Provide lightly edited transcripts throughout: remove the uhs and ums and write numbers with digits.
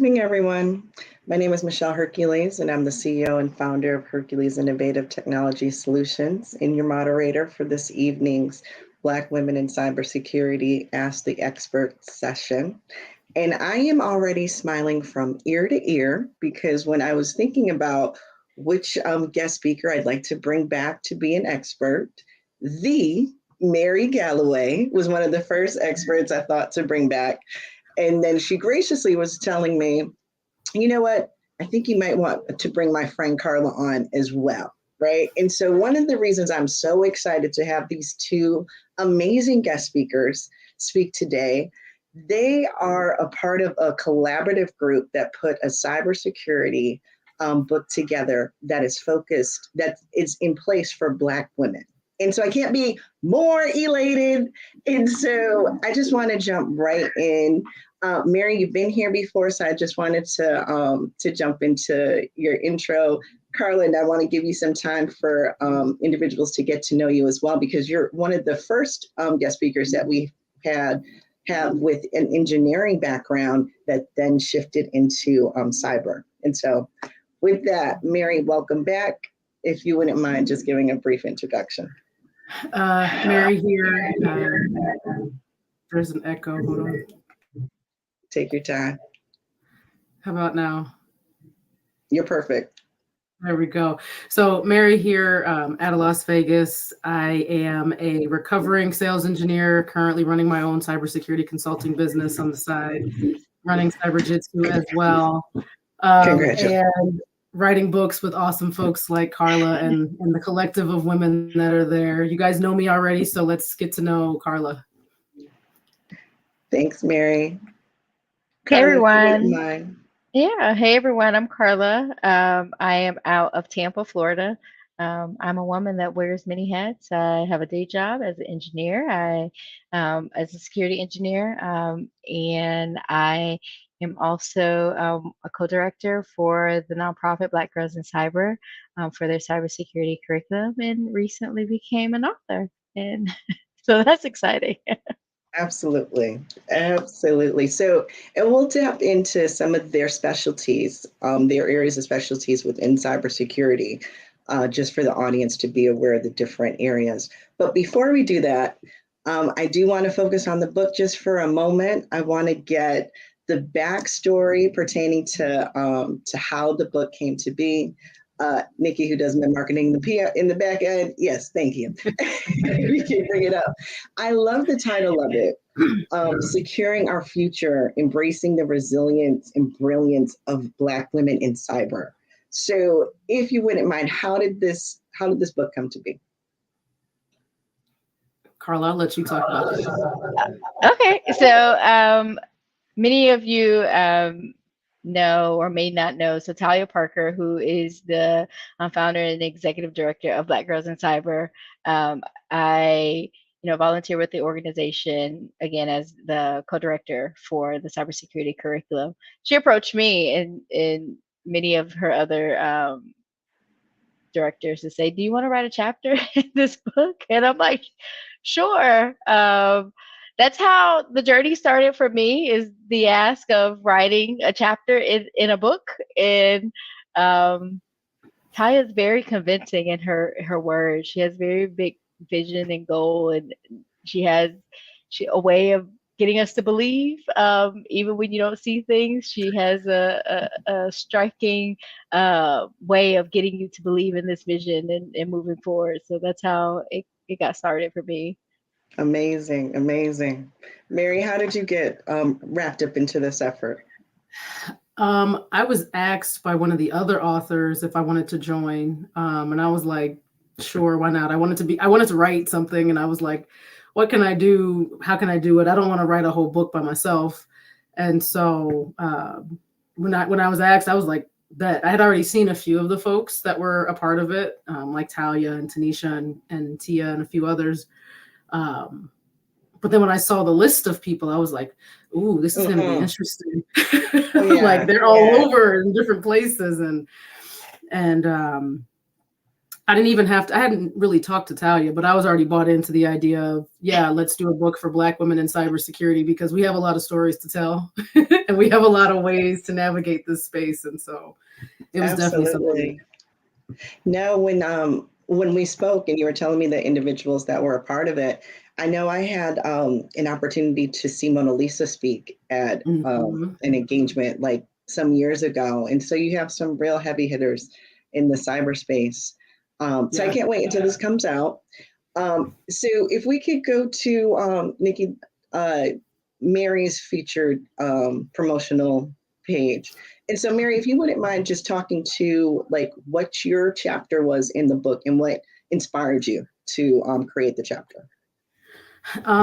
evening, everyone. My name is Michelle Hercules, and I'm the CEO and founder of Hercules Innovative Technology Solutions, and your moderator for this evening's Black Women in Cybersecurity Ask the Expert session. And I am already smiling from ear to ear because when I was thinking about which guest speaker I'd like to bring back to be an expert, the Mari Galloway was one of the first experts I thought to bring back. And then she graciously was telling me, you know what, I think you might want to bring my friend Carla on as well, right? And so one of the reasons I'm so excited to have these two amazing guest speakers speak today, they are a part of a collaborative group that put a cybersecurity book together that is focused, that is in place for Black women. And so I can't be more elated. And so I just want to jump right in. Mari, you've been here before, so I just wanted to jump into your intro. Carla, and I want to give you some time for individuals to get to know you as well, because you're one of the first guest speakers that we have with an engineering background that then shifted into cyber. And so with that, Mari, welcome back. If you wouldn't mind just giving a brief introduction. Mari here. There's an echo. Hold on. Take your time. How about now? You're perfect. There we go. So Mari here out of Las Vegas. I am a recovering sales engineer, currently running my own cybersecurity consulting business on the side, running Cyberjutsu as well. Congratulations. And writing books with awesome folks like Carla and the collective of women that are there. You guys know me already, so let's get to know Carla. Thanks, Mari. Hey, everyone. Yeah. Hey, everyone. I'm Carla. I am out of Tampa, Florida. I'm a woman that wears many hats. I have a day job as an engineer, as a security engineer, and I am also a co-director for the nonprofit Black Girls in Cyber for their cybersecurity curriculum, and recently became an author. And so that's exciting. Absolutely. Absolutely. So, and we'll tap into some of their specialties, their areas of specialties within cybersecurity, just for the audience to be aware of the different areas. But before we do that, I do want to focus on the book just for a moment. I want to get the backstory pertaining to how the book came to be. Nikki, who does my marketing in the back end, yes, thank you. We can bring it up. I love the title of it, Securing Our Future, Embracing the Resilience and Brilliance of Black Women in Cyber. So if you wouldn't mind, how did this book come to be? Carla, I'll let you talk about this. Okay, so many of you know or may not know, so Talia Parker, who is the founder and executive director of Black Girls in Cyber. I volunteer with the organization, again, as the co-director for the cybersecurity curriculum. She approached me and many of her other directors to say, do you want to write a chapter in this book? And I'm like, sure. That's how the journey started for me, is the ask of writing a chapter in a book. And Talia is very convincing in her words. She has very big vision and goal, and she has a way of getting us to believe, even when you don't see things. She has a striking way of getting you to believe in this vision and moving forward. So that's how it got started for me. Amazing, amazing. Mari, how did you get wrapped up into this effort? I was asked by one of the other authors if I wanted to join, and I was like, sure, why not? I wanted to write something, and I was like, what can I do? How can I do it? I don't want to write a whole book by myself. And so when I was asked, I was like, bet. I had already seen a few of the folks that were a part of it, like Talia and Tanisha and Tia and a few others. But then when I saw the list of people, I was like, ooh, this is going to be interesting. Like they're all over in different places. And I didn't even have to, I hadn't really talked to Talia, but I was already bought into the idea of, yeah, let's do a book for Black women in cybersecurity because we have a lot of stories to tell and we have a lot of ways to navigate this space. And so it was definitely something. Absolutely. No, when we spoke and you were telling me the individuals that were a part of it, I know I had an opportunity to see Mona Lisa speak at Mhm. an engagement like some years ago. And so you have some real heavy hitters in the cyberspace. So I Yeah. can't wait until this comes out. So if we could go to Nikki, uh, Mary's featured promotional page. And so, Mary, if you wouldn't mind just talking to like what your chapter was in the book and what inspired you to create the chapter.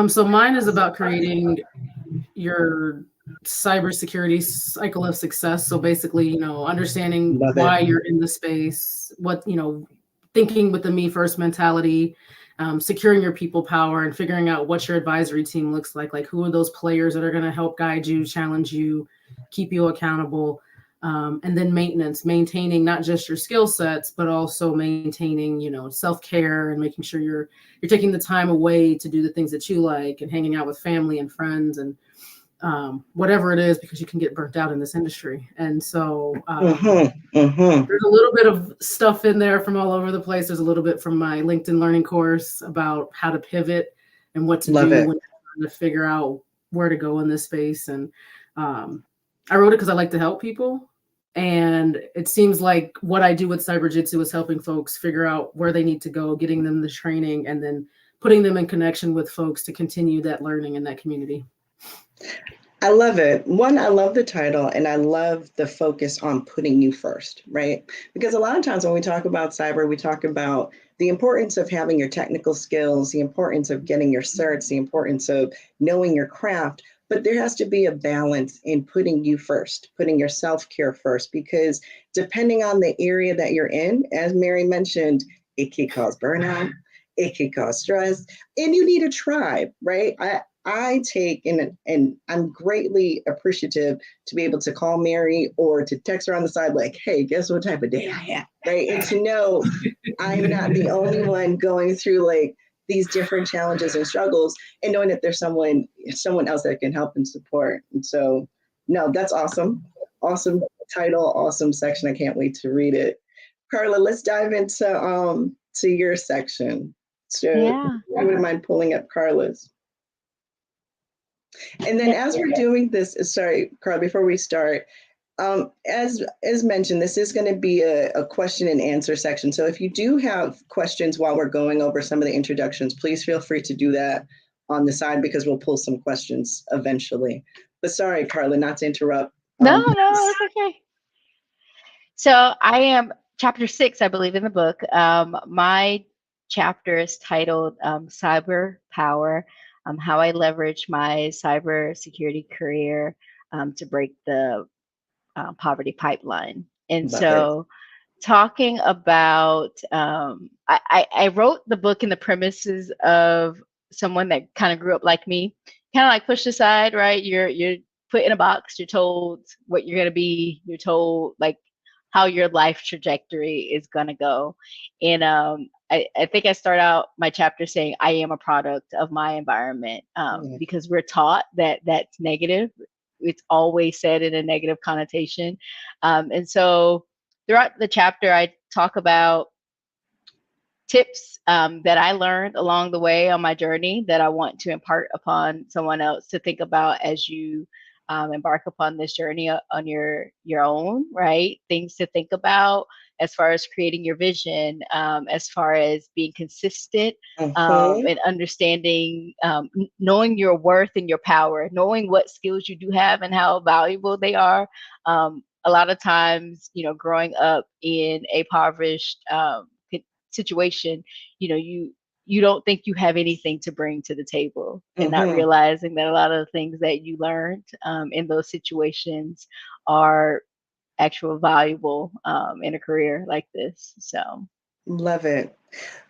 So mine is about creating your cybersecurity cycle of success. So basically, understanding Love it. why you're in the space, what, thinking with the me first mentality, securing your people power and figuring out what your advisory team looks like who are those players that are going to help guide you, challenge you, keep you accountable. And then maintaining not just your skill sets, but also maintaining, self-care and making sure you're taking the time away to do the things that you like and hanging out with family and friends and whatever it is, because you can get burnt out in this industry. And so there's a little bit of stuff in there from all over the place. There's a little bit from my LinkedIn learning course about how to pivot and what to Love do it. when you're trying to figure out where to go in this space. And I wrote it because I like to help people. And it seems like what I do with Cyberjutsu is helping folks figure out where they need to go, getting them the training, and then putting them in connection with folks to continue that learning in that community. I love it. One, I love the title and I love the focus on putting you first, right? Because a lot of times when we talk about cyber, we talk about the importance of having your technical skills, the importance of getting your certs, the importance of knowing your craft. But there has to be a balance in putting you first, putting your self-care first, because depending on the area that you're in, as Mary mentioned, it could cause burnout, it could cause stress, and you need a tribe, right? I take and I'm greatly appreciative to be able to call Mary or to text her on the side, like, hey, guess what type of day I have, right? And to know I'm not the only one going through like these different challenges and struggles, and knowing that there's someone else that can help and support. And so, no, that's awesome. Awesome title, awesome section. I can't wait to read it. Carla, let's dive into to your section. So Yeah. I wouldn't mind pulling up Carla's. And then as we're doing this, sorry, Carl, before we start, as mentioned, this is going to be a question and answer section. So if you do have questions while we're going over some of the introductions, please feel free to do that on the side because we'll pull some questions eventually. But sorry, Carla, not to interrupt. No, it's okay. So I am chapter 6, I believe, in the book. My chapter is titled Cyber Power, how I leverage my cybersecurity career to break the poverty pipeline. And Love it. so talking about, I wrote the book in the premises of someone that kind of grew up like me, kind of like pushed aside, right? You're put in a box, you're told what you're going to be, you're told like how your life trajectory is going to go. And I think I start out my chapter saying I am a product of my environment because we're taught that that's negative. It's always said in a negative connotation. And so throughout the chapter, I talk about tips that I learned along the way on my journey that I want to impart upon someone else to think about as you embark upon this journey on your own, right? Things to think about as far as creating your vision, as far as being consistent and understanding, knowing your worth and your power, knowing what skills you do have and how valuable they are. A lot of times, growing up in a impoverished situation, you don't think you have anything to bring to the table, and not realizing that a lot of the things that you learned in those situations are actual valuable in a career like this. So Love it.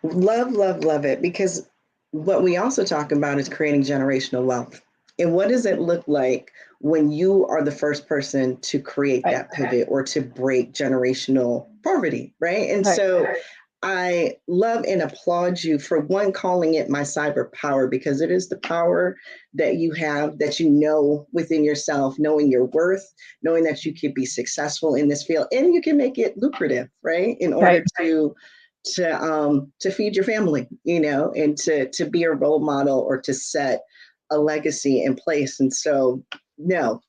Love it. Because what we also talk about is creating generational wealth. And what does it look like when you are the first person to create that pivot or to break generational poverty, right? And so I love and applaud you for one, calling it my cyber power, because it is the power that you have, that you know within yourself, knowing your worth, knowing that you can be successful in this field and you can make it lucrative, right? In order to feed your family, you know, and to be a role model or to set a legacy in place. And so, no,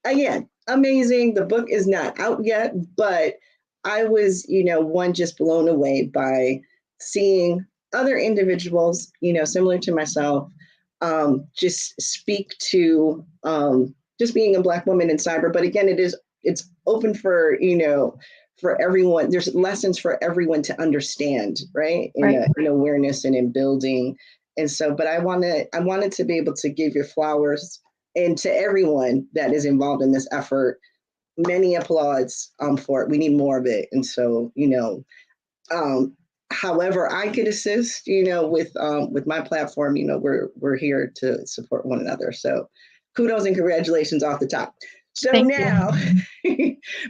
again, amazing. The book is not out yet, but I was, you know, one, just blown away by seeing other individuals, you know, similar to myself, just speak to just being a Black woman in cyber. But again, it's open for, you know, for everyone. There's lessons for everyone to understand, right? In awareness and in building. And so, but I wanted to be able to give your flowers, and to everyone that is involved in this effort, many applauds for it. We need more of it. And so, you know, however I could assist, you know, with my platform, you know, we're here to support one another. So kudos and congratulations off the top. So Thank now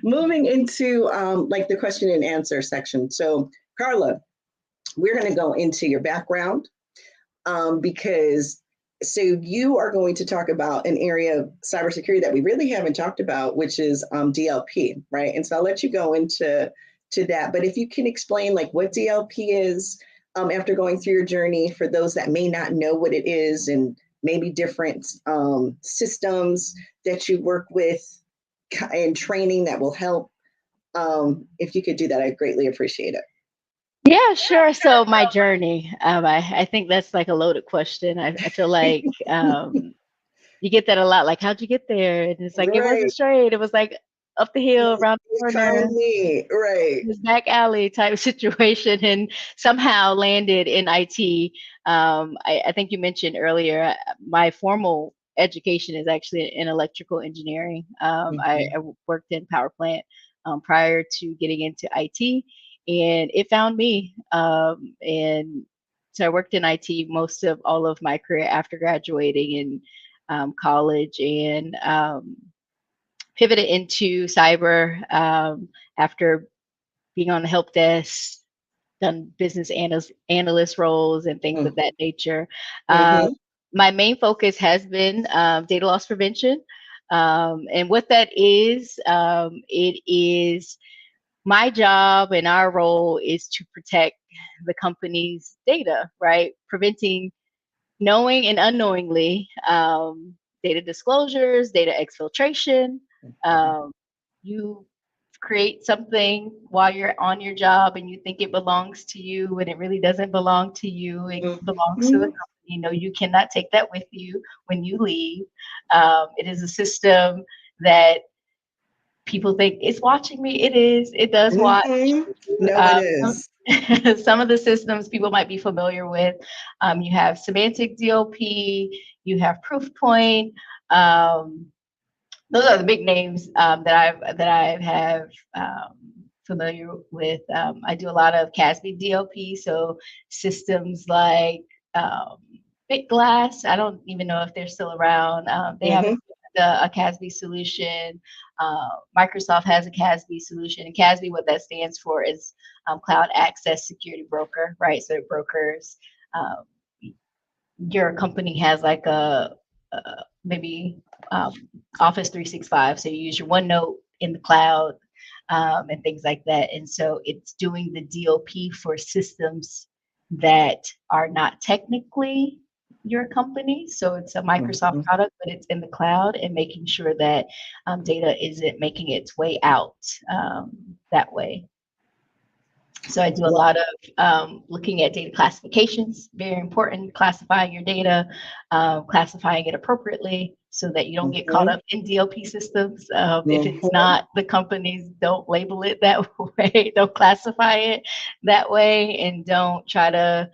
moving into like the question and answer section. So Carla, we're going to go into your background because so you are going to talk about an area of cybersecurity that we really haven't talked about, which is DLP, right? And so I'll let you go into that. But if you can explain like what DLP is after going through your journey, for those that may not know what it is, and maybe different systems that you work with and training that will help. If you could do that, I'd greatly appreciate it. Yeah, sure. So my journey, I think that's like a loaded question. I feel like you get that a lot. Like, how'd you get there? And it's like, it wasn't Right. straight. It was like up the hill, around the corner, Me. Right. this back alley type situation, and somehow landed in IT. I think you mentioned earlier, my formal education is actually in electrical engineering. I worked in power plant prior to getting into IT, and it found me. And so I worked in IT most of all of my career after graduating in college, and pivoted into cyber after being on the help desk, done business analyst roles and things of that nature. My main focus has been data loss prevention. And what that is, it is my job and our role is to protect the company's data, right? Preventing knowing and unknowingly data disclosures, data exfiltration. You create something while you're on your job and you think it belongs to you, and it really doesn't belong to you. It belongs to the company. You know, you cannot take that with you when you leave. It is a system that people think it's watching me. It is. It does watch. No, it is. Some of the systems people might be familiar with. You have semantic DLP. You have Proofpoint. Those are the big names that I have familiar with. I do a lot of CASB DLP, so systems like BitGlass. I don't even know if they're still around. They have a CASB solution. Microsoft has a CASB solution, and CASB, what that stands for is Cloud Access Security Broker, right? So it brokers. Your company has like a maybe Office 365, so you use your OneNote in the cloud and things like that. And so it's doing the DLP for systems that are not technically your company. So it's a Microsoft product, but it's in the cloud, and making sure that data isn't making its way out that way. So I do a lot of looking at data classifications, very important, classifying your data, classifying it appropriately so that you don't get caught up in DLP systems. If it's not, the companies don't label it that way, don't classify it that way, and don't try to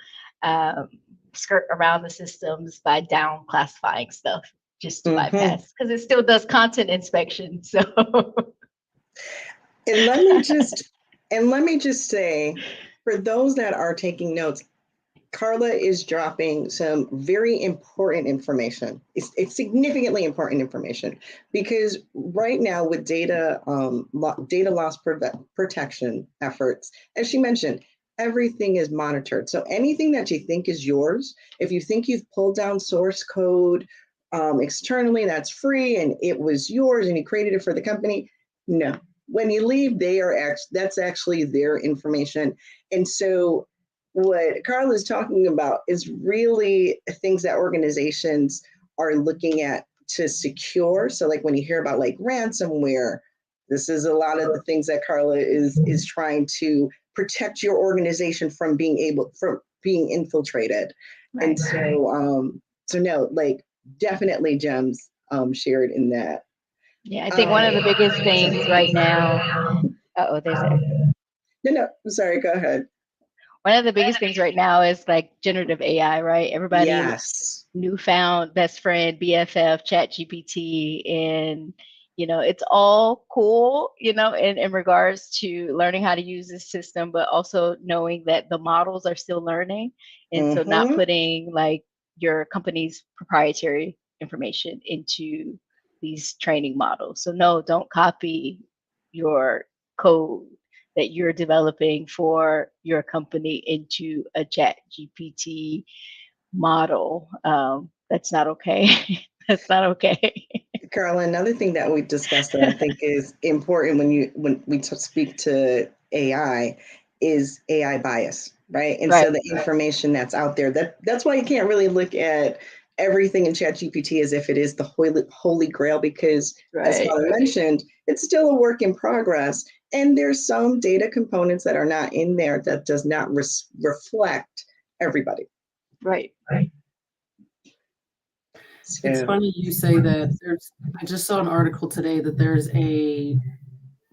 skirt around the systems by down classifying stuff just to bypass, because it still does content inspection. So and let me just say, for those that are taking notes, Carla is dropping some very important information. It's significantly important information, because right now with data loss protection efforts, as she mentioned, everything is monitored. So anything that you think is yours, if you think you've pulled down source code externally that's free and it was yours and you created it for the company, no. When you leave, that's actually their information. And so what Carla is talking about is really things that organizations are looking at to secure. So like when you hear about like ransomware, this is a lot of the things that Carla is trying to protect your organization from being infiltrated. Right. And so no, like definitely gems shared in that. Yeah, I think one of the biggest things right now. Oh, there's a. No, sorry, go ahead. One of the biggest things right now is like generative AI, right? Everybody, yes. Newfound best friend, BFF, Chat GPT, and it's all cool, in regards to learning how to use this system, but also knowing that the models are still learning, and so not putting like your company's proprietary information into these training models. So no, don't copy your code that you're developing for your company into a Chat GPT model. That's not okay. That's not okay. Carla, another thing that we discussed that I think is important when we speak to AI is AI bias, right? And Right. so the information that's out there, that's why you can't really look at everything in ChatGPT as if it is the holy grail, because as Carla mentioned, it's still a work in progress. And there's some data components that are not in there that does not reflect everybody. Right. So. It's funny you say that. I just saw an article today that there's a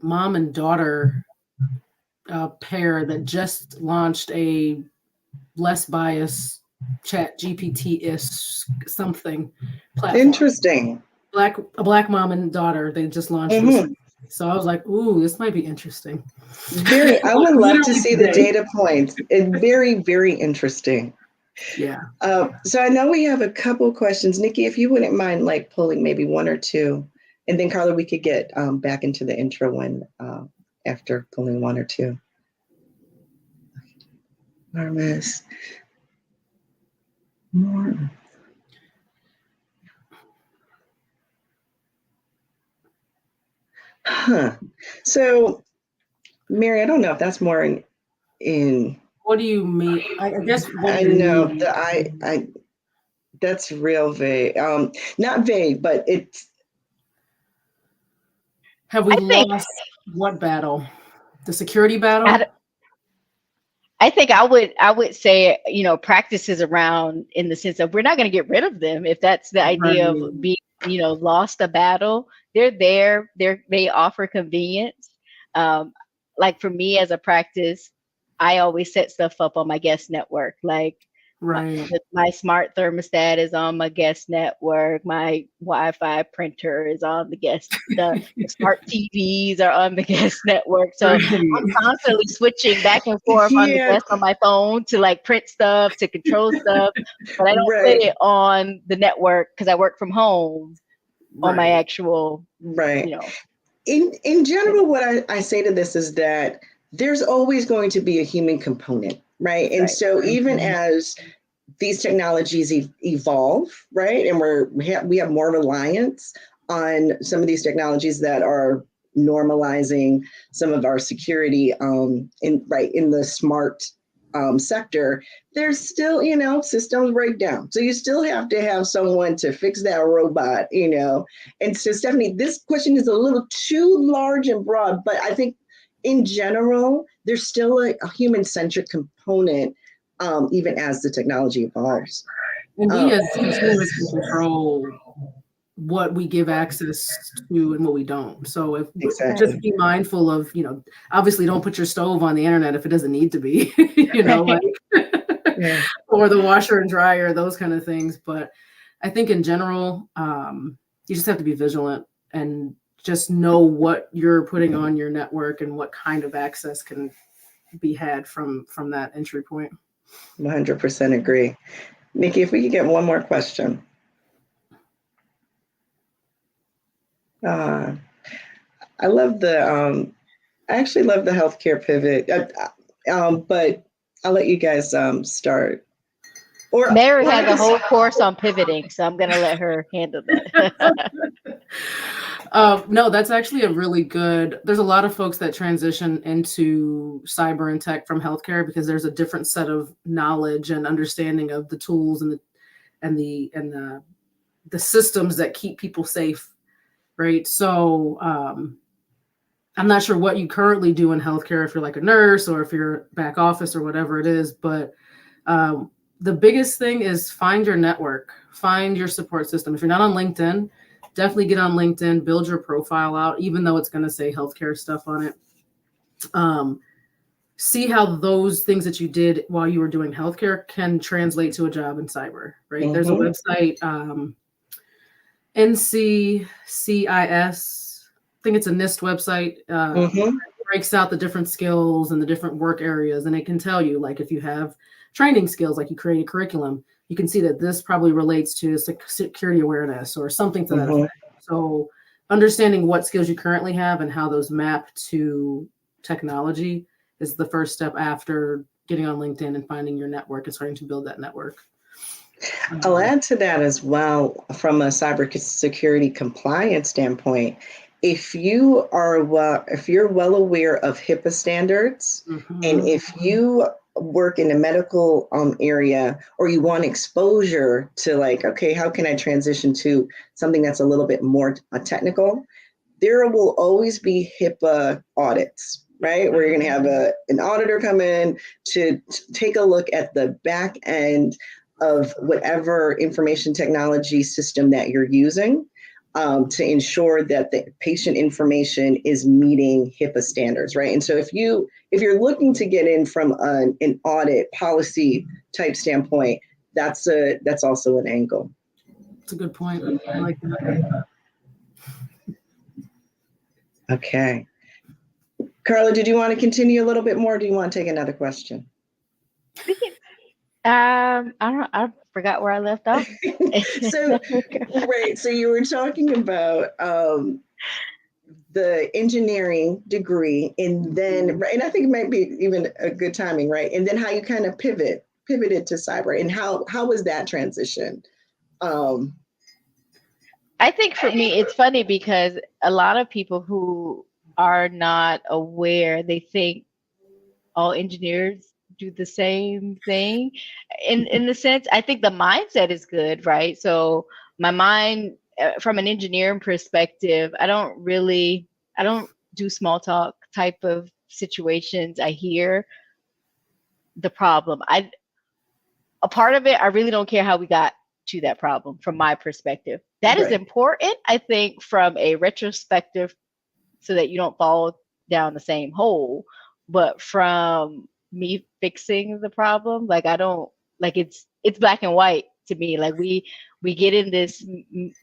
mom and daughter pair that just launched a less biased Chat GPT-ish something platform. Interesting. A black mom and daughter, they just launched this. So I was like, ooh, this might be interesting. I would love to see the data points. It's very, very interesting. Yeah. So I know we have a couple questions. Nikki, if you wouldn't mind like pulling maybe one or two, and then Carla, we could get back into the intro one after pulling one or two. Marvelous. More. Huh. So, Mary, I don't know if that's more in. What do you mean? I guess. I know I that's real vague. Not vague, but it's. Have we lost what battle? The security battle? I think I would say, practices around in the sense of we're not going to get rid of them. If that's the idea of being, lost a battle, they're there. They offer convenience. Like for me as a practice, I always set stuff up on my guest network. Like my smart thermostat is on my guest network. My Wi-Fi printer is on the smart TVs are on the guest network. So I'm constantly switching back and forth on the guest on my phone to like print stuff, to control stuff, but I don't put it on the network because I work from home on my actual, In general, what I say to this is that there's always going to be a human component, right? And so even as these technologies evolve, right, and we have more reliance on some of these technologies that are normalizing some of our security in the smart sector, there's still, systems break down. So you still have to have someone to fix that robot, And so, Stephanie, this question is a little too large and broad, but I think in general, there's still a human-centric component, even as the technology evolves. And we as consumers can control what we give access to and what we don't. So just be mindful of, obviously don't put your stove on the internet if it doesn't need to be, or the washer and dryer, those kind of things. But I think in general, you just have to be vigilant and just know what you're putting on your network and what kind of access can be had from that entry point. 100% agree. Nikki, if we could get one more question. I love I actually love the healthcare pivot, but I'll let you guys start. Or Mary has a whole course on pivoting, so I'm gonna let her handle that. No, that's actually a really good. There's a lot of folks that transition into cyber and tech from healthcare because there's a different set of knowledge and understanding of the tools and the systems that keep people safe, right? So I'm not sure what you currently do in healthcare, if you're like a nurse or if you're back office or whatever it is, but the biggest thing is find your network, find your support system. If you're not on LinkedIn, definitely get on LinkedIn, build your profile out, even though it's going to say healthcare stuff on it. See how those things that you did while you were doing healthcare can translate to a job in cyber, right? Mm-hmm. There's a website, NCCIS, I think it's a NIST website, breaks out the different skills and the different work areas. And it can tell you, like, if you have training skills, like you create a curriculum, you can see that this probably relates to security awareness or something to that effect. So understanding what skills you currently have and how those map to technology is the first step after getting on LinkedIn and finding your network and starting to build that network. I'll add to that as well from a cybersecurity compliance standpoint. If you're well aware of HIPAA standards, and if you work in the medical area, or you want exposure to, like, okay, how can I transition to something that's a little bit more technical? There will always be HIPAA audits, right? Where you're going to have an auditor come in to take a look at the back end of whatever information technology system that you're using, to ensure that the patient information is meeting HIPAA standards, right? And so if you're looking to get in from an audit policy type standpoint, that's also an angle. That's a good point. I like that. Okay. Carla, did you want to continue a little bit more? Or do you want to take another question? I don't know. I forgot where I left off. So you were talking about the engineering degree, and then, and I think it might be even a good timing, right? And then how you kind of pivoted to cyber, and how was that transition? I think for me, it's funny because a lot of people who are not aware, they think all engineers do the same thing. In the sense, I think the mindset is good, right? So my mind, from an engineering perspective, I don't do small talk type of situations. I hear the problem. A part of it, I really don't care how we got to that problem from my perspective. That is important, I think, from a retrospective, so that you don't fall down the same hole. But from me fixing the problem, like, I don't, like, it's black and white to me. Like, we get in this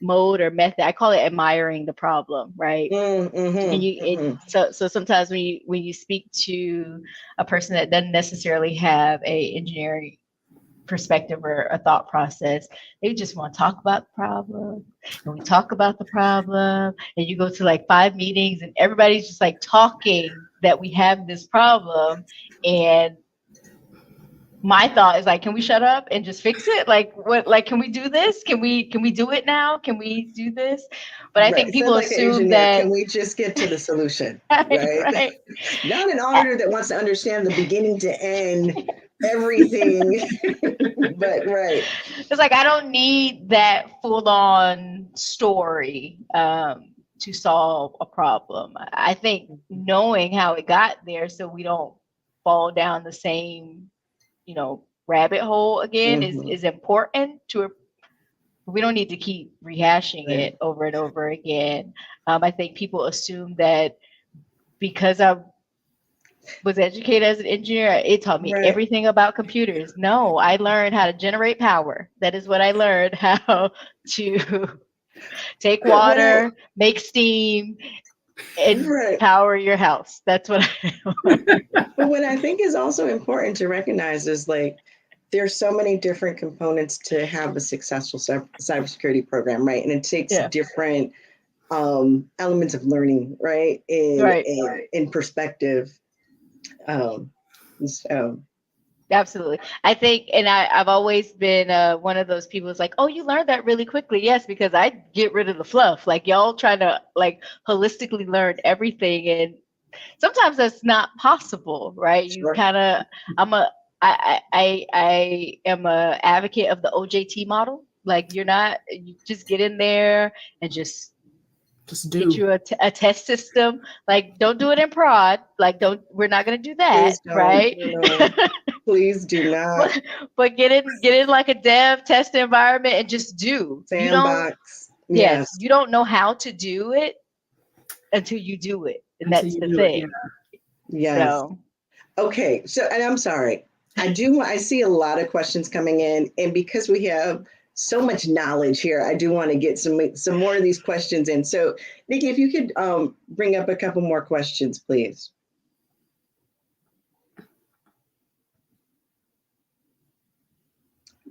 mode or method. I call it admiring the problem, right? And so sometimes when you speak to a person that doesn't necessarily have a engineering perspective or a thought process, they just want to talk about the problem, and we talk about the problem, and you go to like 5 meetings and everybody's just like talking that we have this problem. And my thought is like, can we shut up and just fix it? Like, what, like, can we do this? Can we do it now? Can we do this? But I think people assume that, can we just get to the solution? Right? Not an auditor that wants to understand the beginning to end everything. But it's like, I don't need that full-on story to solve a problem. I think knowing how it got there, so we don't fall down the same, rabbit hole again, is important. We don't need to keep rehashing it over and over again. I think people assume that because I was educated as an engineer, it taught me everything about computers. No, I learned how to generate power. That is what I learned, how to take water, make steam, and power your house. That's what I learned. But what I think is also important to recognize is, like, there's so many different components to have a successful cybersecurity program, right? And it takes different elements of learning, right? In perspective. So Absolutely. I think, and I've always been one of those people who's like, oh, you learned that really quickly. Yes, because I get rid of the fluff. Like y'all trying to like holistically learn everything. And sometimes that's not possible, right? You Sure. kind of, I am a advocate of the OJT model. Like you just get in there and just do. get you a test system. Like don't do it in prod. Like we're not going to do that, right? No. Please do not. But get in like a dev test environment and just do. Sandbox. Yes, you don't know how to do it until you do it. And that's the thing. Yes. So. Okay. So, and I'm sorry. I see a lot of questions coming in, and because we have so much knowledge here, I do want to get some more of these questions in. So, Nikki, if you could bring up a couple more questions, please.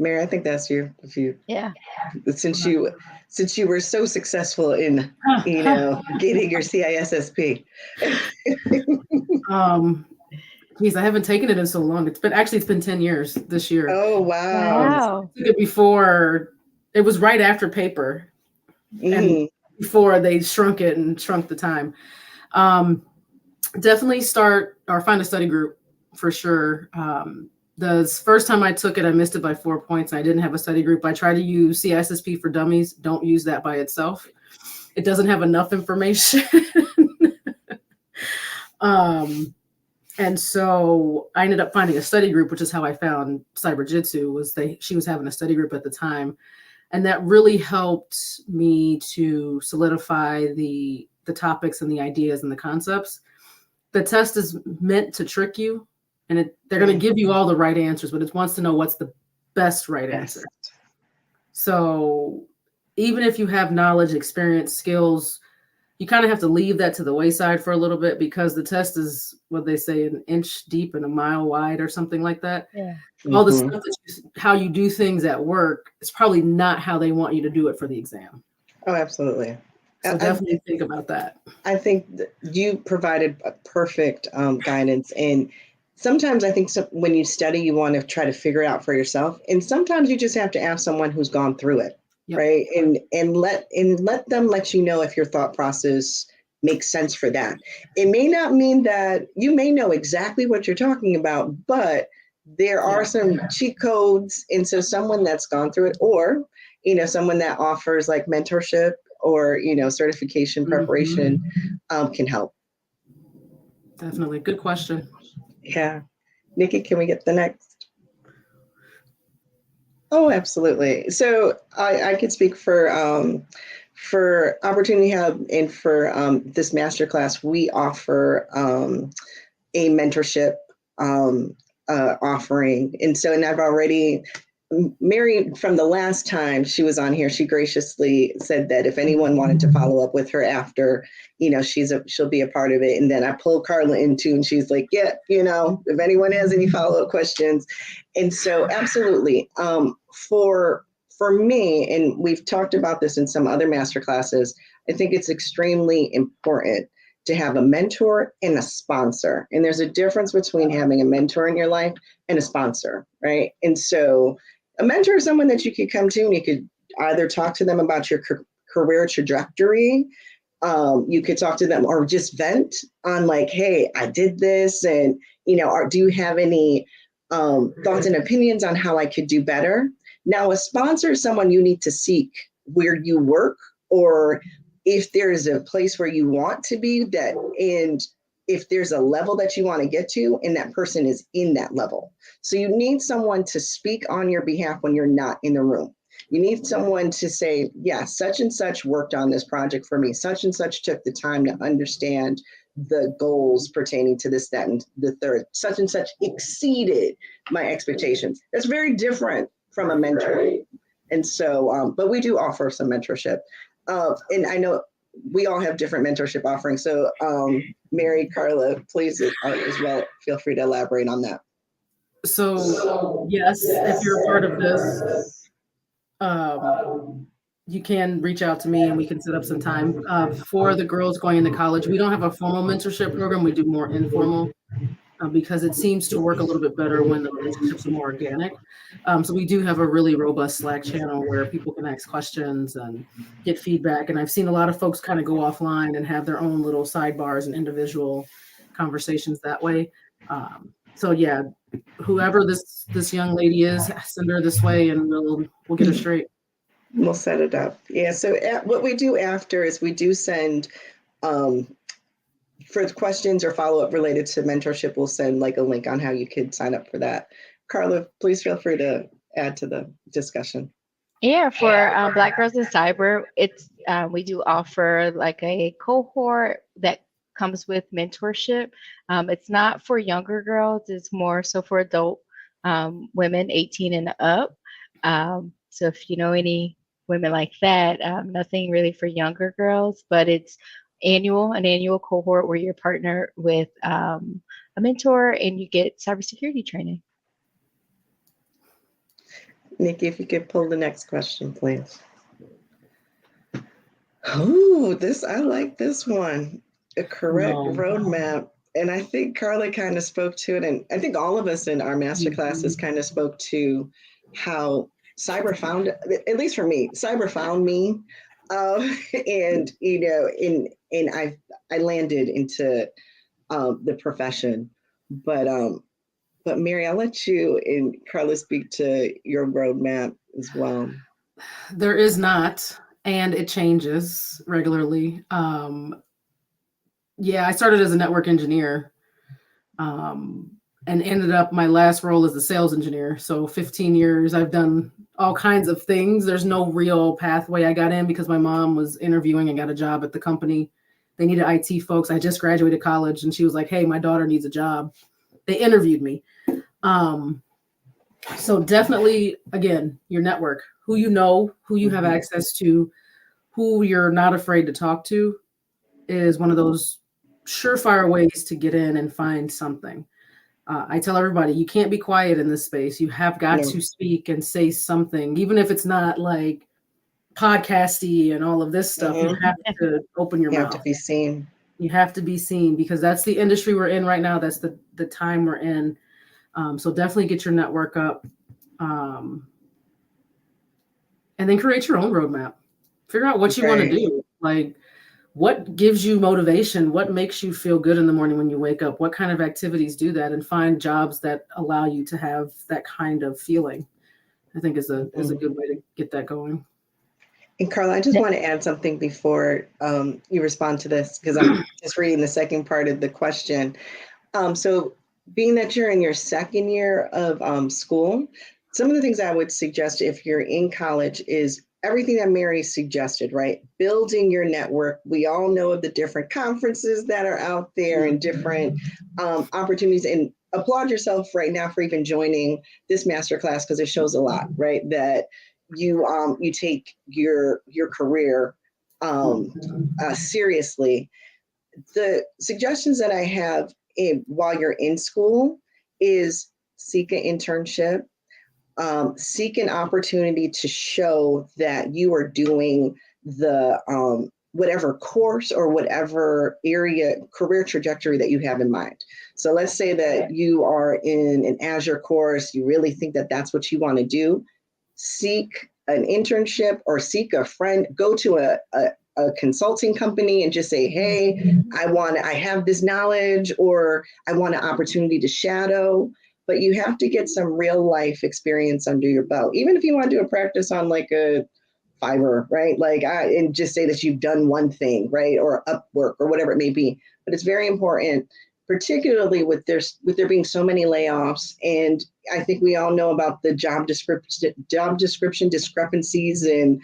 Mary, I think that's you. Yeah. Since you were so successful in getting your CISSP. Geez, I haven't taken it in so long. It's been 10 years this year. Oh wow! I took it before. It was right after paper, and before they shrunk it and shrunk the time. Definitely start or find a study group for sure. The first time I took it, I missed it by 4 points. I didn't have a study group. I tried to use CISSP for Dummies. Don't use that by itself. It doesn't have enough information. And so I ended up finding a study group, which is how I found Cyberjutsu. She was having a study group at the time. And that really helped me to solidify the topics and the ideas and the concepts. The test is meant to trick you. And they're going to give you all the right answers, but it wants to know what's the best right answer. So even if you have knowledge, experience, skills, you kind of have to leave that to the wayside for a little bit, because the test is what they say, an inch deep and a mile wide or something like that. Yeah. All the stuff how you do things at work is probably not how they want you to do it for the exam. Oh, absolutely. So definitely think about that. I think you provided a perfect guidance. And sometimes I think when you study, you want to try to figure it out for yourself. And sometimes you just have to ask someone who's gone through it. Yep. Right. And let them let you know if your thought process makes sense for that. It may not mean that you may know exactly what you're talking about, but there are some cheat codes. And so someone that's gone through it, or, someone that offers like mentorship or, certification preparation can help. Definitely. Good question. Yeah. Nikki, can we get the next? Oh, absolutely. So I could speak for Opportunity Hub and for this masterclass. We offer a mentorship offering. And I've already, Mary, from the last time she was on here, she graciously said that if anyone wanted to follow up with her after, she'll be a part of it. And then I pulled Carla into, and she's like, yeah, if anyone has any follow-up questions. And so absolutely, for me, and we've talked about this in some other master classes, I think it's extremely important to have a mentor and a sponsor. And there's a difference between having a mentor in your life and a sponsor, right? And so a mentor is someone that you could come to and you could either talk to them about your career trajectory. You could talk to them or just vent on like, hey, I did this. And, do you have any thoughts and opinions on how I could do better? Now, a sponsor is someone you need to seek where you work, or if there's a place where you want to be, and if there's a level that you want to get to, and that person is in that level. So you need someone to speak on your behalf when you're not in the room. You need someone to say, yeah, such and such worked on this project for me. Such and such took the time to understand the goals pertaining to this, that, and the third. Such and such exceeded my expectations. That's very different from a mentor. And so, but we do offer some mentorship. And I know we all have different mentorship offerings. So Mary, Carla, please as well, feel free to elaborate on that. So yes, if you're a part of this, you can reach out to me and we can set up some time. For the girls going into college, we don't have a formal mentorship program. We do more informal. because it seems to work a little bit better when the relationships are more organic. So we do have a really robust Slack channel where people can ask questions and get feedback. And I've seen a lot of folks kind of go offline and have their own little sidebars and individual conversations that way. So yeah, whoever this young lady is, send her this way and we'll get her straight. We'll set it up. Yeah. So what we do after is we do send, for questions or follow-up related to mentorship, we'll send like a link on how you could sign up for that. Carla, please feel free to add to the discussion. Yeah, for Black Girls in Cyber, it's we do offer like a cohort that comes with mentorship. It's not for younger girls; it's more so for adult women, 18 and up. So if you know any women like that, nothing really for younger girls, but it's an annual cohort where you're partnered with a mentor and you get cybersecurity training. Nikki, if you could pull the next question, please. Oh, I like this one. A correct roadmap. And I think Carla kind of spoke to it. And I think all of us in our master classes kind of spoke to how cyber found, at least for me, cyber found me. And, I landed into the profession. But Mary, I'll let you and Carla speak to your roadmap as well. There is not, and it changes regularly. Yeah, I started as a network engineer and ended up my last role as a sales engineer. So 15 years, I've done all kinds of things. There's no real pathway. I got in because my mom was interviewing and got a job at the company. They needed IT folks. I just graduated college and she was like, hey, my daughter needs a job. They interviewed me. So definitely, again, your network, who you know, who you have access to, who you're not afraid to talk to is one of those surefire ways to get in and find something. I tell everybody, you can't be quiet in this space. You have got to speak and say something, even if it's not like podcasty and all of this stuff. You have to open your mouth. You have to be seen. You have to be seen because that's the industry we're in right now. That's the time we're in. So definitely get your network up and then create your own roadmap. Figure out what you want to do. Like, what gives you motivation? What makes you feel good in the morning when you wake up? What kind of activities do that? And find jobs that allow you to have that kind of feeling. I think is a good way to get that going. And Carla, I just want to add something before you respond to this, because I'm just reading the second part of the question. So being that you're in your second year of school, some of the things I would suggest if you're in college is everything that Mary suggested, right? Building your network. We all know of the different conferences that are out there and different opportunities, and applaud yourself right now for even joining this masterclass, because it shows a lot, right? That you take your career seriously. The suggestions that I have while you're in school is seek an internship, seek an opportunity to show that you are doing the whatever course or whatever area career trajectory that you have in mind. So let's say that you are in an Azure course, you really think that that's what you want to do. Seek an internship or seek a friend, go to a consulting company and just say, hey, I have this knowledge, or I want an opportunity to shadow. But you have to get some real life experience under your belt, even if you want to do a practice on like a Fiverr, right? And just say that you've done one thing, right? Or Upwork or whatever it may be. But it's very important, particularly with there being so many layoffs. And I think we all know about the job description discrepancies. And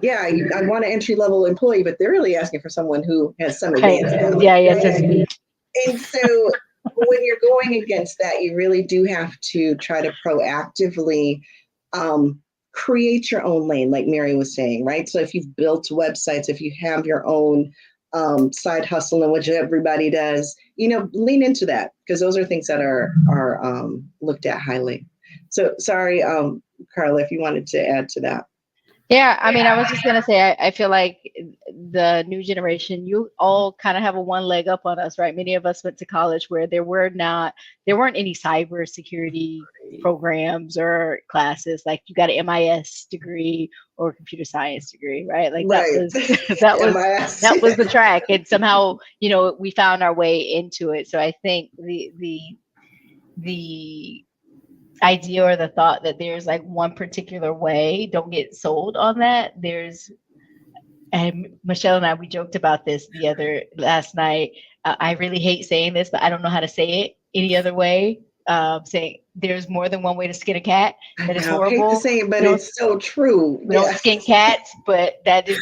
yeah, I want an entry-level employee, but they're really asking for someone who has some advanced. Yes. And so when you're going against that, you really do have to try to proactively create your own lane, like Mary was saying, right? So if you've built websites, if you have your own side hustle, in which everybody does, lean into that, because those are things that are looked at highly. So sorry, Carla, if you wanted to add to that. Yeah, I mean, I was just going to say, I feel like the new generation, you all kind of have a one leg up on us, right? Many of us went to college where there weren't any cybersecurity programs or classes. Like you got an MIS degree or a computer science degree, right? Like Right. that was the track, and somehow we found our way into it. So I think the idea or the thought that there's like one particular way, don't get sold on that. And Michelle and I, we joked about this last night. I really hate saying this, but I don't know how to say it any other way. Saying there's more than one way to skin a cat. That is horrible. I hate to say it, but it's so true. We don't skin cats, but that is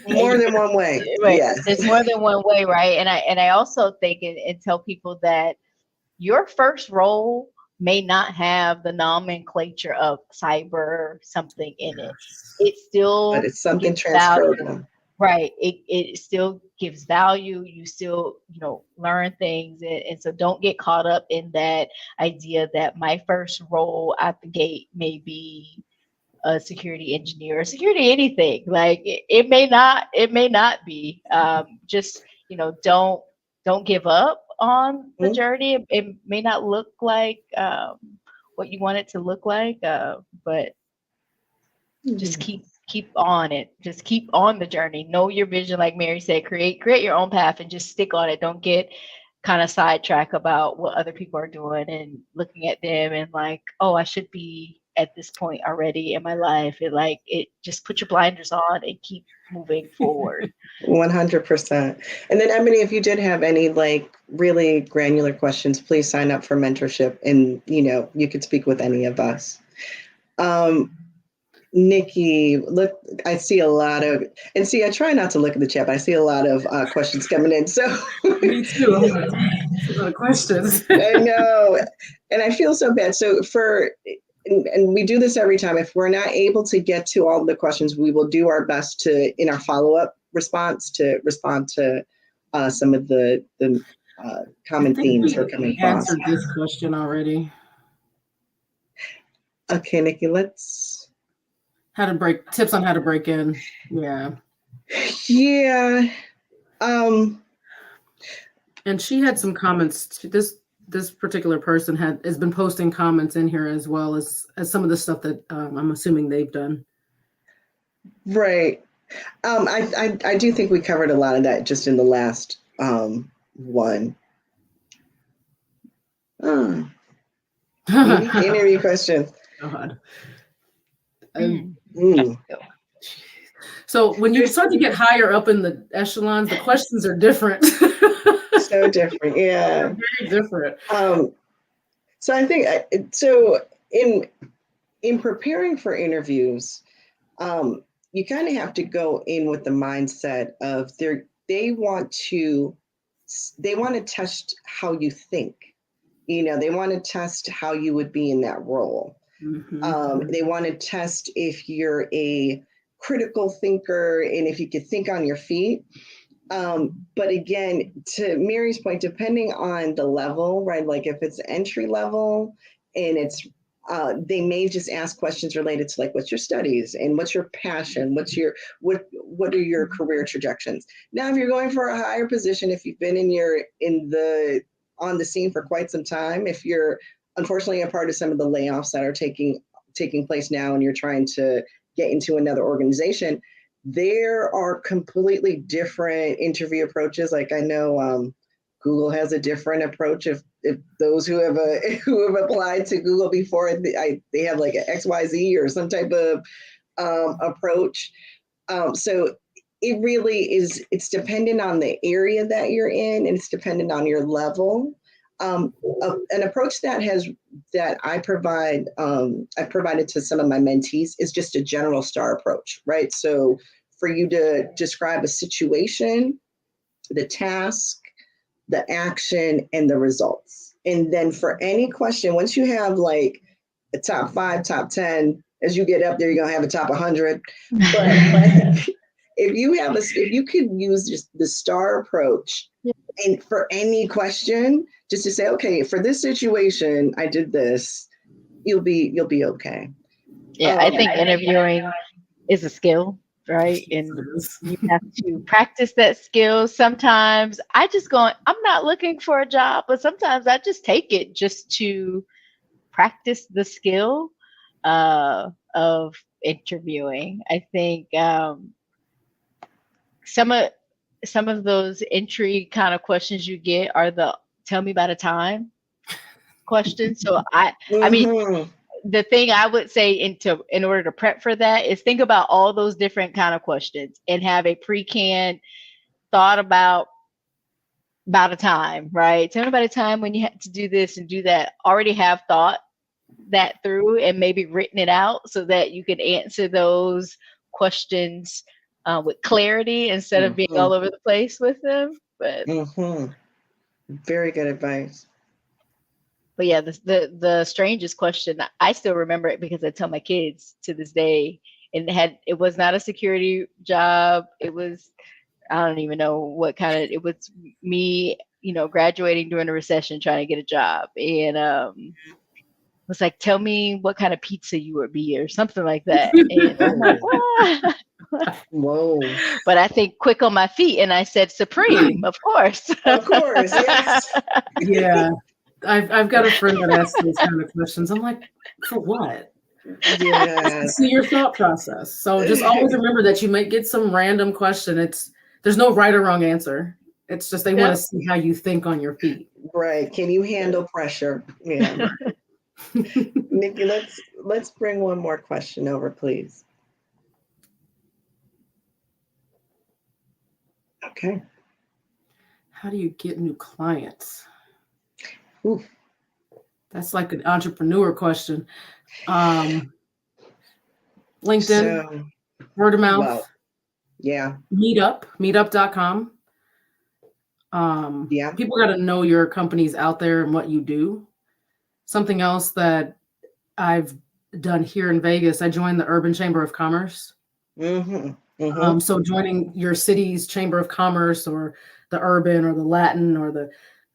more than one way. Right. Yes. There's more than one way, right? And I also think and tell people that your first role may not have the nomenclature of cyber something in it. But it's something transferable. Right. It still gives value. You still, learn things. And so don't get caught up in that idea that my first role at the gate may be a security engineer or security anything. Like it may not be. Just, don't give up on the journey. It may not look like what you want it to look like, but just keep on it. Just keep on the journey. Know your vision, like Mary said. Create your own path and just stick on it. Don't get kind of sidetracked about what other people are doing and looking at them and like, oh, I should be at this point already in my life. It just put your blinders on and keep moving forward. 100%. And then Emily, if you did have any like really granular questions, please sign up for mentorship, and you could speak with any of us. Nikki, look, I see a lot of, and see, I try not to look at the chat, but I see a lot of questions coming in. So me too. I'm like, a lot of questions. I know, and I feel so bad. So and we do this every time. If we're not able to get to all the questions, we will do our best to, in our follow-up response, to respond to some of the common themes we're coming across. Answered this question already. Okay, Nikki, tips on how to break in. Yeah. Yeah. And she had some comments. This particular person has been posting comments in here as well as some of the stuff that I'm assuming they've done. Right. I do think we covered a lot of that just in the last one. Interview questions. God. So when you start to get higher up in the echelons, the questions are different. So different, yeah. Very different. So I think in preparing for interviews, you kind of have to go in with the mindset of they want to test how you think. They want to test how you would be in that role. Mm-hmm. They want to test if you're a critical thinker and if you could think on your feet. But again, to Mary's point, depending on the level, right? Like if it's entry level and it's, they may just ask questions related to like, what's your studies and what's your passion? What are your career trajectories? Now, if you're going for a higher position, if you've been on the scene for quite some time, if you're unfortunately a part of some of the layoffs that are taking place now and you're trying to get into another organization, there are completely different interview approaches. Like I know Google has a different approach. If those who have applied to Google before, they have like an XYZ or some type of approach. So it really is. It's dependent on the area that you're in, and it's dependent on your level. An approach that I provided to some of my mentees is just a general STAR approach, right? So for you to describe a situation, the task, the action, and the results. And then for any question, once you have like a top 5, top 10, as you get up there, you're gonna have a top 100. But like, if you could use just the STAR approach, and for any question, just to say, okay, for this situation, I did this, you'll be okay. Yeah, I think interviewing is a skill. right? And you have to practice that skill. Sometimes I'm not looking for a job, but sometimes I just take it just to practice the skill of interviewing. I think some of those entry kind of questions you get are the tell me about a time questions. So I mean, Mhm. the thing I would say in order to prep for that is think about all those different kind of questions and have a pre-canned thought about a time, right? Tell me about a time when you had to do this and do that. Already have thought that through and maybe written it out so that you can answer those questions with clarity instead of being all over the place with them. But Very good advice. But yeah, the strangest question, I still remember it because I tell my kids to this day. And it was not a security job. It was, I don't even know what kind of, it was me, graduating during the recession trying to get a job. And it was like, tell me what kind of pizza you would be or something like that. And I'm like, ah. Whoa. But I think quick on my feet and I said Supreme, of course. Of course, yes. Yeah. I've got a friend that asks those kind of questions. I'm like, for what? Yeah. See your thought process. So just always remember that you might get some random question. There's no right or wrong answer. It's just they want to see how you think on your feet. Right. Can you handle pressure? Yeah. Nikki, let's bring one more question over, please. Okay. How do you get new clients? Ooh. That's like an entrepreneur question. LinkedIn, So, word of mouth. well, yeah. Meetup.com. Yeah. People got to know your company's out there and what you do. Something else that I've done here in Vegas, I joined the Urban Chamber of Commerce. So joining your city's Chamber of Commerce or the Urban or the Latin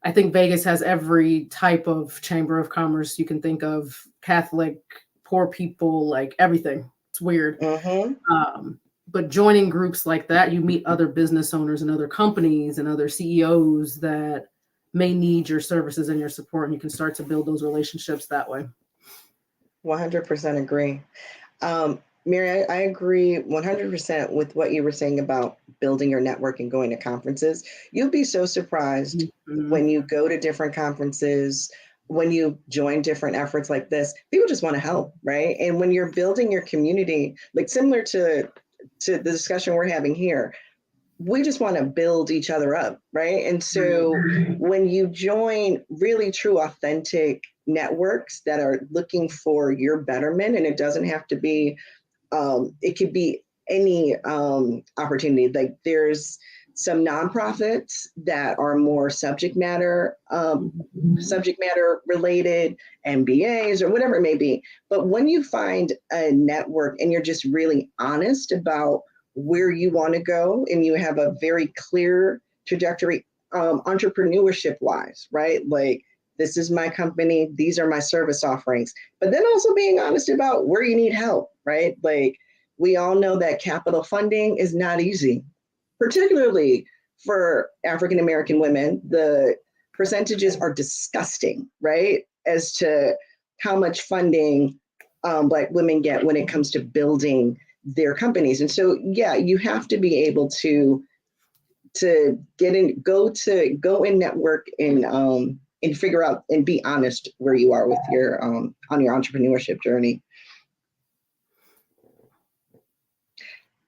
I think Vegas has every type of Chamber of Commerce you can think of, Catholic, poor people, like everything. It's weird. But joining groups like that, you meet other business owners and other companies and other CEOs that may need your services and your support, and you can start to build those relationships that way. 100% agree. Mary, I agree 100% with what you were saying about building your network and going to conferences. You'll be so surprised when you go to different conferences, when you join different efforts like this. People just want to help, right? And when you're building your community, like similar to the discussion we're having here, we just want to build each other up, right? And so when you join really true, authentic networks that are looking for your betterment, and it doesn't have to be, it could be any opportunity. Like there's some nonprofits that are more subject matter related, MBAs or whatever it may be. But when you find a network and you're just really honest about where you want to go and you have a very clear trajectory, entrepreneurship wise, right? Like, this is my company, these are my service offerings, but then also being honest about where you need help, right? Like, we all know that capital funding is not easy, particularly for African-American women. The percentages are disgusting, right? As to how much funding Black women get when it comes to building their companies. And so, yeah, you have to be able to get in, go and network and figure out and be honest where you are with your on your entrepreneurship journey.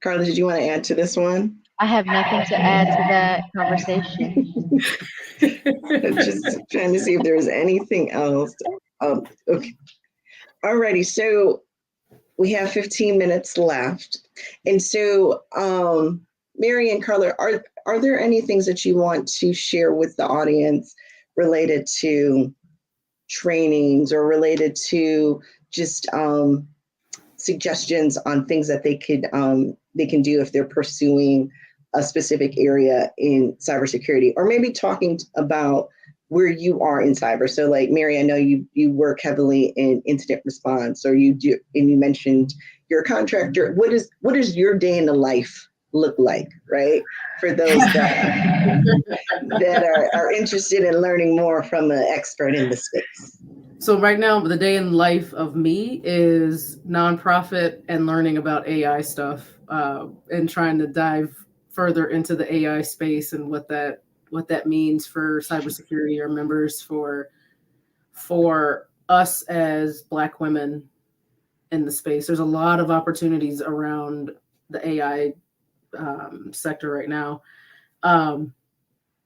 Carla, did you want to add to this one? I have nothing to add to that conversation. Just trying to see if there's anything else. Okay. Alrighty, so we have 15 minutes left. And so, Mary and Carla, are there any things that you want to share with the audience related to trainings or related to just suggestions on things that they can do if they're pursuing a specific area in cybersecurity, or maybe talking about where you are in cyber. So like Mary, I know you work heavily in incident response, or you do, and you mentioned you're a contractor. What is your day in the life look like, right? For those that are interested in learning more from an expert in the space. So right now, the day in life of me is nonprofit and learning about AI stuff, and trying to dive further into the AI space and what that means for cybersecurity, our members, for us as Black women in the space. There's a lot of opportunities around the AI sector right now.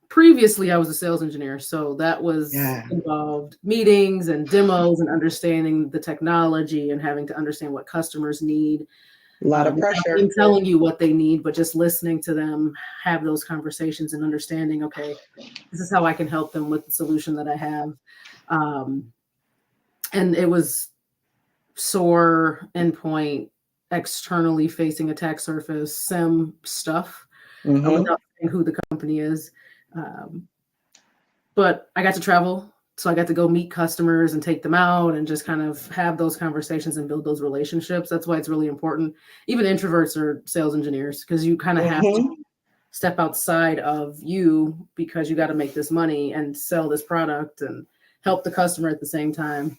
Previously, I was a sales engineer, so that was involved meetings and demos and understanding the technology and having to understand what customers need. A lot of pressure. And telling you what they need, but just listening to them, have those conversations and understanding, okay, this is how I can help them with the solution that I have. And it was SOAR, endpoint, externally facing attack surface, SIM stuff, without saying who the company is. But I got to travel, so I got to go meet customers and take them out and just kind of have those conversations and build those relationships. That's why it's really important. Even introverts are sales engineers, because you kind of have to step outside of you, because you got to make this money and sell this product and help the customer at the same time.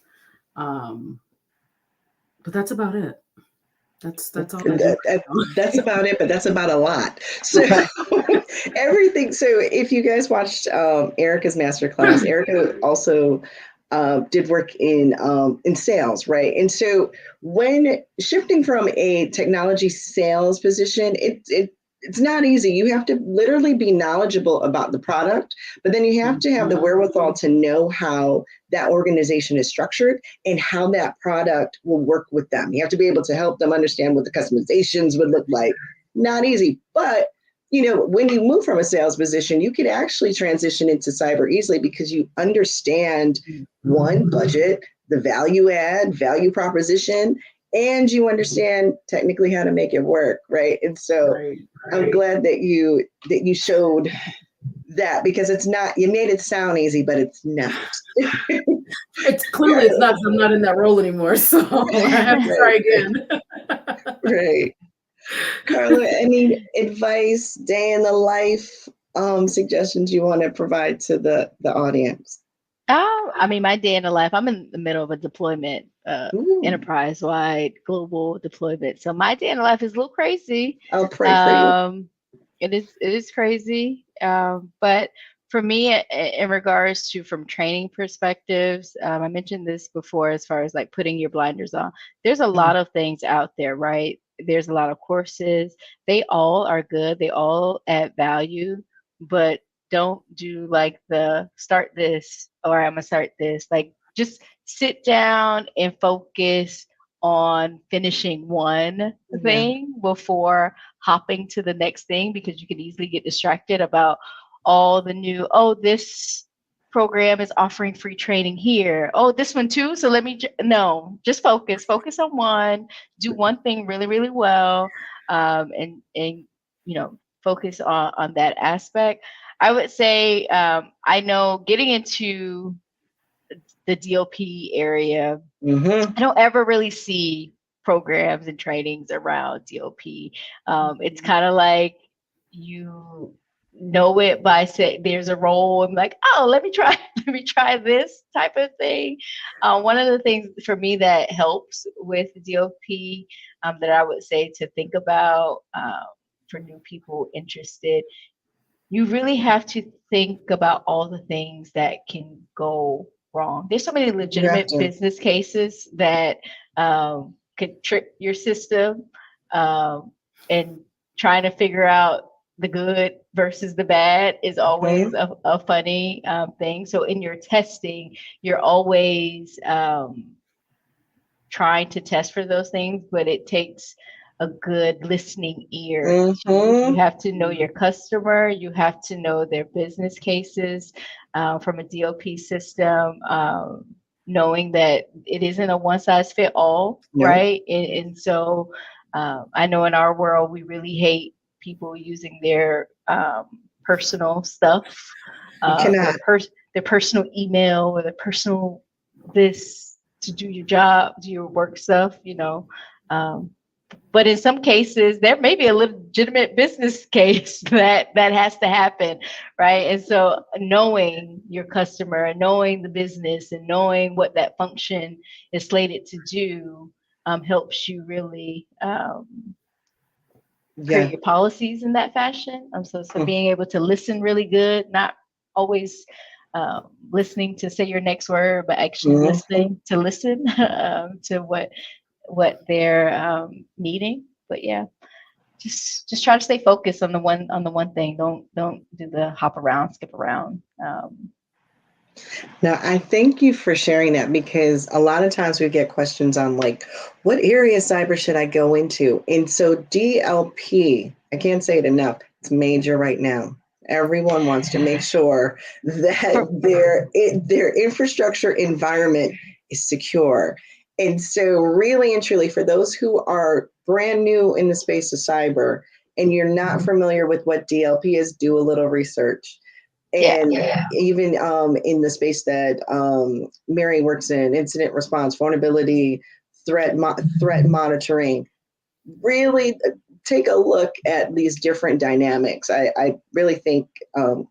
But that's about it. That's all. That's about it, but that's about a lot. So everything. So if you guys watched Erica's masterclass, Erica also did work in sales, right? And so when shifting from a technology sales position, it's not easy. You have to literally be knowledgeable about the product, but then you have to have the wherewithal to know how that organization is structured and how that product will work with them. You have to be able to help them understand what the customizations would look like. Not easy, but when you move from a sales position, you could actually transition into cyber easily, because you understand one, budget, the value add, value proposition, and you understand technically how to make it work, right? And so I'm glad that you showed that, because it's not, you made it sound easy, but it's not. It's clearly it's not, because I'm not in that role anymore, so I have to try again. Right. Carla, any advice, day in the life suggestions you want to provide to the audience? I mean, my day in the life, I'm in the middle of a deployment, enterprise-wide global deployment. So my day in the life is a little crazy. I'll pray for you. It is crazy. But for me, in regards to from training perspectives, I mentioned this before, as far as like putting your blinders on. There's a lot of things out there, right? There's a lot of courses. They all are good. They all add value, but don't do like the start this or I'm gonna start this. Like, just sit down and focus on finishing one thing before hopping to the next thing, because you can easily get distracted about all the new, this program is offering free training here. Oh, this one too. So let me, just focus on one, do one thing really, really well. And focus on that aspect. I would say, I know getting into the DLP area, I don't ever really see programs and trainings around DLP. It's kind of like you know it by saying there's a role. I'm like, let me try this type of thing. One of the things for me that helps with DLP that I would say to think about for new people interested, you really have to think about all the things that can go wrong. There's so many legitimate business cases that could trick your system, and trying to figure out the good versus the bad is always a funny thing. So in your testing, you're always trying to test for those things, but it takes a good listening ear. You have to know your customer. You have to know their business cases from a DLP system, knowing that it isn't a one size fit all, right? And so I know in our world, we really hate people using their personal stuff, their their personal email or their personal this to do your job, do your work stuff, but in some cases, there may be a legitimate business case that has to happen, right? And so knowing your customer and knowing the business and knowing what that function is slated to do helps you really create your policies in that fashion. So being able to listen really good, not always listening to say your next word, but actually listening to listen to what they're needing. But yeah, just try to stay focused on the one thing. Don't do the hop around, skip around. Now, I thank you for sharing that, because a lot of times we get questions on like, what area of cyber should I go into? And so DLP, I can't say it enough, it's major right now. Everyone wants to make sure that their infrastructure environment is secure. And so really and truly, for those who are brand new in the space of cyber and you're not familiar with what DLP is, do a little research. And even in the space that Mari works in, incident response, vulnerability, threat monitoring, really take a look at these different dynamics. I really thank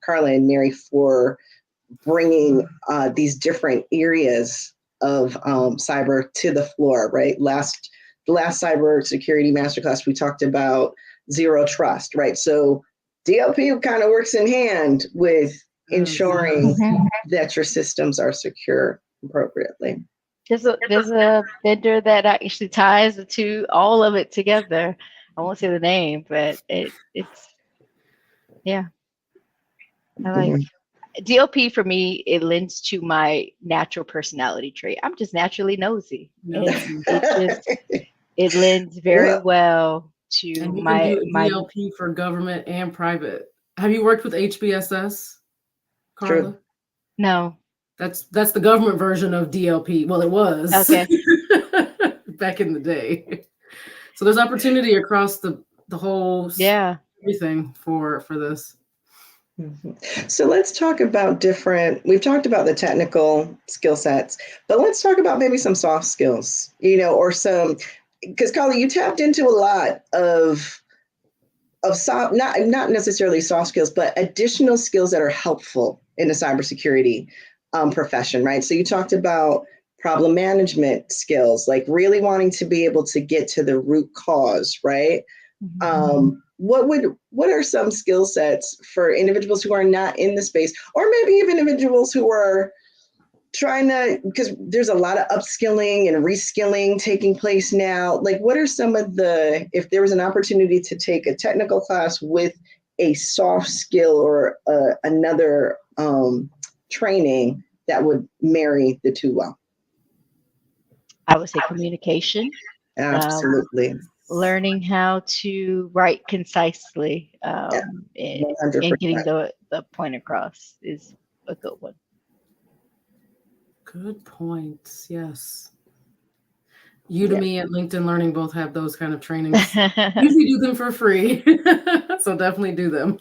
Carla and Mari for bringing these different areas of cyber to the floor, right? The last Cybersecurity Masterclass, we talked about zero trust, right? So DLP kind of works in hand with ensuring that your systems are secure appropriately. There's a vendor that actually ties the two, all of it together. I won't say the name, but it's I like DLP. For me, it lends to my natural personality trait. I'm just naturally nosy. It lends very well to and you my can do DLP for government and private. Have you worked with HBSS, Carla? True. No. That's the government version of DLP. Well, it was back in the day. So there's opportunity across the whole everything for this. So let's talk about we've talked about the technical skill sets, but let's talk about maybe some soft skills, or some, because Carla, you tapped into a lot of soft, not necessarily soft skills, but additional skills that are helpful in the cybersecurity profession, right? So you talked about problem management skills, like really wanting to be able to get to the root cause, right? What are some skill sets for individuals who are not in the space, or maybe even individuals who are trying to, because there's a lot of upskilling and reskilling taking place now. Like, what are some of if there was an opportunity to take a technical class with a soft skill or another training that would marry the two well? I would say communication. Absolutely. Learning how to write concisely and getting the point across is a good one. Good points. Yes. Udemy and LinkedIn Learning both have those kind of trainings. Usually do them for free. So definitely do them.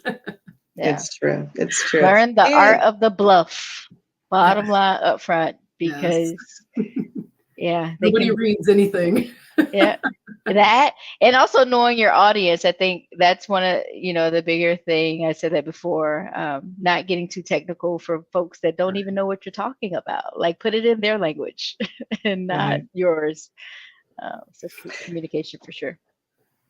It's true. Learn the art of the bluff. Bottom line up front, because nobody reads anything. That, and also knowing your audience. I think that's one of the bigger thing. I said that before. Not getting too technical for folks that don't even know what you're talking about. Like, put it in their language and not yours. So communication for sure.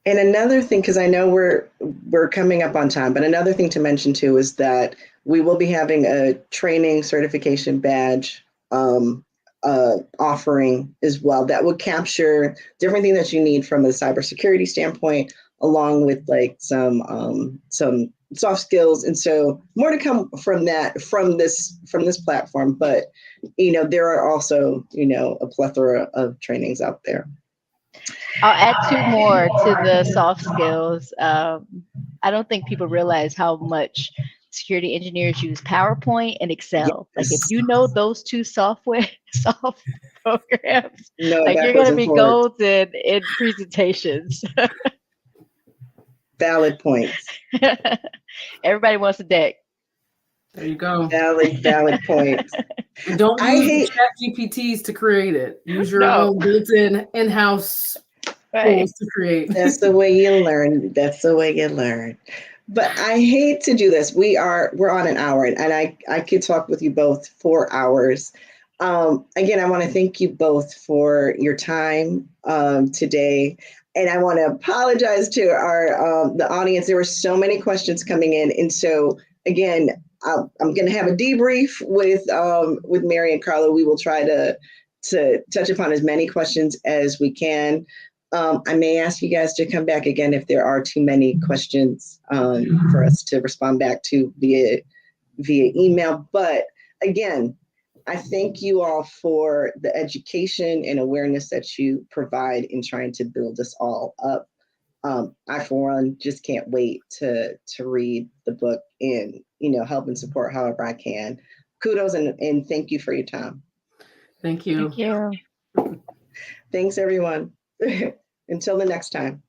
And another thing, because I know we're coming up on time, but another thing to mention too is that we will be having a training certification badge offering as well that would capture different things that you need from a cybersecurity standpoint, along with like some soft skills. And so more to come from that, from this platform. But there are also a plethora of trainings out there. I'll add two more to the soft skills. I don't think people realize how much security engineers use PowerPoint and Excel. Like, if you know those two soft programs, you're going to be golden in presentations. Valid points. Everybody wants a deck. There you go. Valid points. Don't I use hate- the chat GPTs to create it. Use your No. own built-in in-house Right. tools to create. That's the way you learn. That's the way you learn. But I hate to do this. We're on an hour, and I could talk with you both for hours. Again, I want to thank you both for your time today. And I want to apologize to our the audience. There were so many questions coming in. And so again, I'm going to have a debrief with Mary and Carla. We will try to touch upon as many questions as we can. I may ask you guys to come back again if there are too many questions for us to respond back to via email. But again, I thank you all for the education and awareness that you provide in trying to build us all up. I, for one, just can't wait to read the book and, help and support however I can. Kudos and thank you for your time. Thank you. Thank you. Thanks, everyone. Until the next time.